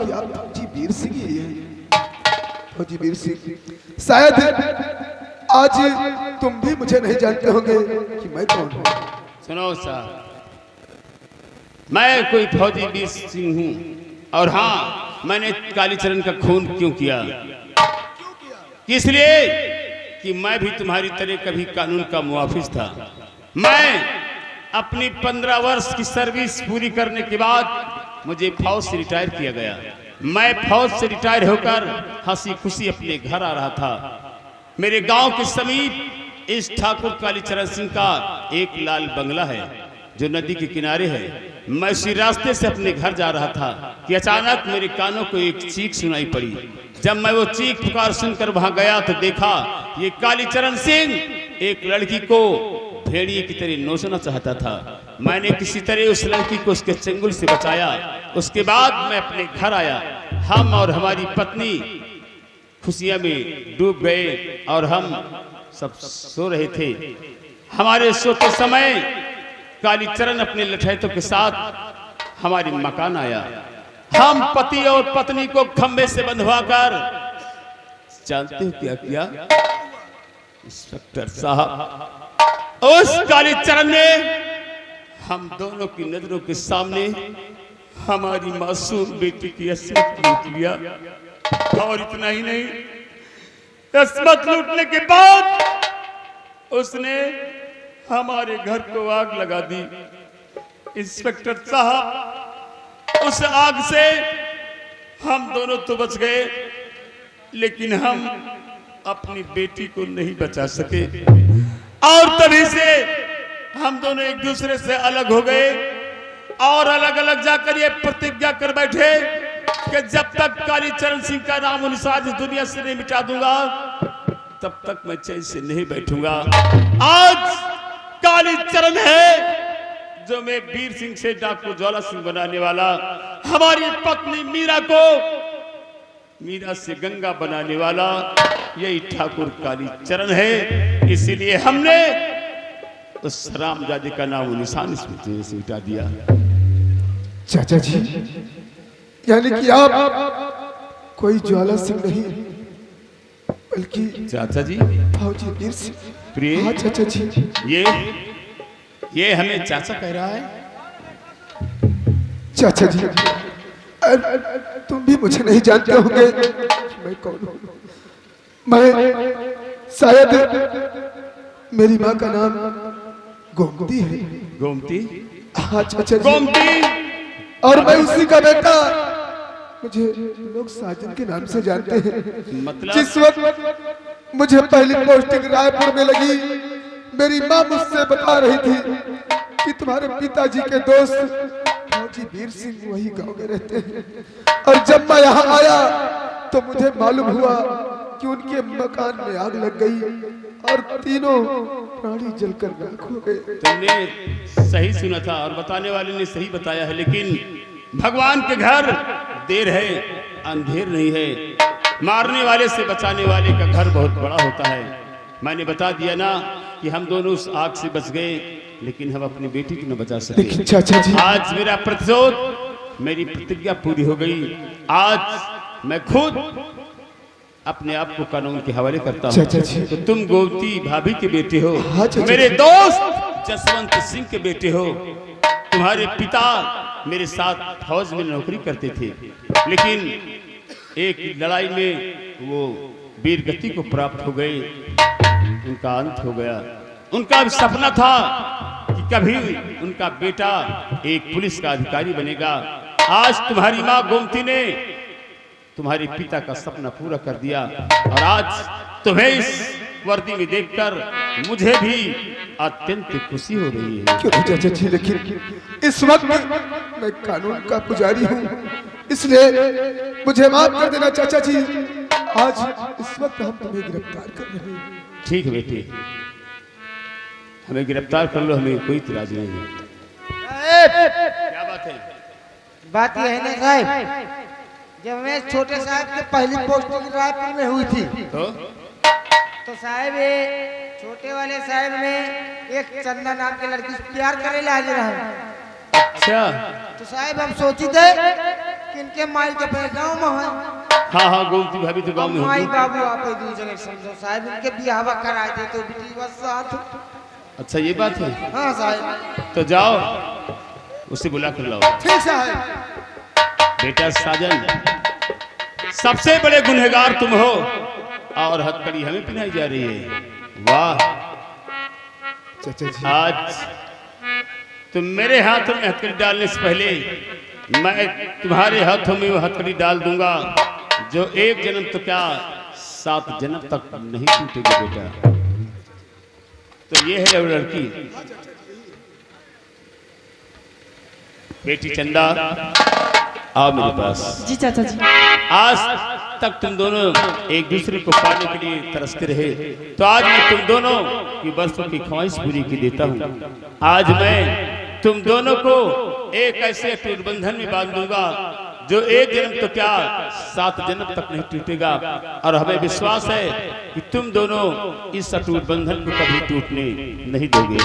कि आप फौजी वीर सिंह ही हैं। फौजी वीर सिंह, शायद आज तुम भी मुझे नहीं जानते होंगे कि मैं कौन हूँ। सुनो साहब, मैं कोई फौजी वीर सिंह हूँ, और हाँ, मैंने कालीचरण का खून क्यों किया? इसलिए कि मैं भी तुम्हारी तरह कभी कानून का मुआफिज था। मैं अपनी 15 वर्ष की सर्विस पूरी करने के बाद मुझे फौज से रिटायर किया गया। मैं फौज से रिटायर होकर हंसी खुशी अपने घर आ रहा था। मेरे गांव के समीप इस ठाकुर कालीचरण सिंह का एक लाल बंगला है जो नदी के किनारे है। मैं उसी रास्ते से अपने घर जा रहा था कि अचानक मेरे कानों को एक चीख सुनाई पड़ी। जब मैं वो चीख पुकार सुनकर वहां गया तो देखा ये कालीचरण सिंह एक लड़की को भेड़िए की तरह नोचना चाहता था। मैंने किसी तरह उस लड़की को उसके चंगुल से बचाया। उसके बाद मैं अपने घर आया। हम और हमारी पत्नी खुशियां में डूब गए और हम सब सो रहे थे। हमारे सोते समय कालीचरण अपने लठैतों के साथ हमारे मकान आया। हम पति और पत्नी को खंबे से बंधवाकर, जानते हो क्या किया इंस्पेक्टर साहब? उस कालीचरण ने हम दोनों की नजरों के सामने हमारी मासूम बेटी की अस्मत लूट लिया। और इतना ही नहीं, अस्मत लूटने के बाद उसने हमारे घर को आग लगा दी। इंस्पेक्टर साहब, उस आग से हम दोनों तो बच गए, लेकिन हम अपनी बेटी को नहीं बचा सके। और तभी से हम दोनों एक दूसरे से अलग हो गए और अलग अलग जाकर ये प्रतिज्ञा कर बैठे कि जब तक कालीचरण सिंह का नाम निशान इस दुनिया से नहीं मिटा दूंगा, तब तक मैं चैन से नहीं बैठूंगा। आज कालीचरण है जो मैं वीर सिंह से डाकू ज्वाला सिंह बनाने वाला, हमारी पत्नी मीरा को मीरा से गंगा बनाने वाला यही ठाकुर कालीचरण है। इसीलिए हमने उस रामजादे का नाम निशान इसमें से मिटा दिया। चाचा जी, यानी कि आप कोई ज्वाला सिंह नहीं बल्कि चाचा जी फौजी वीर सिंह। प्रिय, हाँ चाचा जी, ये हमें चाचा कह रहा है। चाचा जी, तुम भी मुझे नहीं जानते होंगे मैं कौन हूँ। मैं शायद मेरी माँ का नाम गोमती है। गोमती? हाँ चाचा जी, गोमती। और मैं उसी का बेटा। मुझे लोग साजन के नाम से जानते हैं। मतलब? जिस वक्त मुझे पहली पोस्टिंग रायपुर में लगी, मेरी माँ मुझसे बता रही थी कि तुम्हारे पिताजी के दोस्त फौजी वीर सिंह वही गांव में रहते हैं। और जब मैं यहाँ आया तो मुझे मालूम हुआ कि उनके मकान में आग लग गई और तीनों प्राणी जलकर राख हो गए। तुमने सही सुना था और बताने वाले ने सही बताया है, लेकिन भगवान के घर देर है अंधेर नहीं है। मारने वाले से बचाने वाले का घर बहुत बड़ा होता है। मैंने बता दिया ना कि हम दोनों उस आग से बच गए, लेकिन हम अपनी बेटी को न बचा सके। चाचा जी, आज मेरा प्रतिशोध, मेरी प्रतिज्ञा पूरी हो गई। आज मैं खुद अपने आप को कानून के हवाले करता हूँ। तो तुम गोमती भाभी के बेटे हो। हाँ, मेरे दोस्त जसवंत सिंह के बेटे हो। तुम्हारे पिता मेरे साथ फौज में नौकरी करते थे, लेकिन एक लड़ाई में वो वीर गति को प्राप्त हो गए, उनका अंत हो गया। उनका भी सपना था कि कभी उनका बेटा एक पुलिस का अधिकारी बनेगा। आज तुम्हारी माँ गोमती ने तुम्हारे पिता का सपना पूरा कर दिया, और आज तुम्हें इस वर्दी में देखकर मुझे भी अत्यंत खुशी हो रही है। क्यों चाचा जी, लेकिन इस वक्त मैं कानून का पुजारी हूँ, इसलिए मुझे माफ कर देना चाचा जी। आज इस वक्त हम तुम्हें गिरफ्तार कर रहे हैं। ठीक है बेटे, हमें गिरफ्तार कर लो, हमें कोई इतराज नहीं है। क्या बात है? बात यह है ना साहब, जब मैं छोटे साहब के पहली पोस्टिंग रायपुर में हुई थी तो साहब ये छोटे वाले साहब में एक चंदा नाम की लड़की से प्यार करे ला रहा। अच्छा। तो साहब हम सोची थे किनके माई के अपने गांव में है। हाँ हाँ गोमती भाभी तो गाँव में माई होगी। बाबू आप दू जने समझो साहब, इनके बियाह करा दे तो बेटी बस साथ। अच्छा ये बात है, हाँ साहब। तो जाओ उसे बुला कर लाओ। ठीक साहब। बेटा साजन, सबसे बड़े गुनहगार तुम हो और हथकड़ी हमें पहनाई जा रही है। वाह, चाचा जी आज तुम मेरे हाथों में हथकड़ी डालने से पहले मैं तुम्हारे हाथों में वो हथकड़ी डाल दूंगा जो एक जन्म तो क्या 7 जन्म तक नहीं टूटेगी बेटा। तो ये है वो लड़की, बेटी चंदा, आओ मेरे पास। जी चाचा जी। आज तक तुम दोनों एक दूसरे को पाने के लिए तरसते रहे, तो आज मैं तुम दोनों की बरसों की ख्वाहिश पूरी की देता हूँ। आज मैं तुम दोनों को एक ऐसे अटूट बंधन में बांध दूंगा जो एक जन्म तो क्या 7 जन्म तक नहीं टूटेगा। और हमें विश्वास है कि तुम दोनों इस अटूट बंधन को कभी टूटने नहीं दोगे।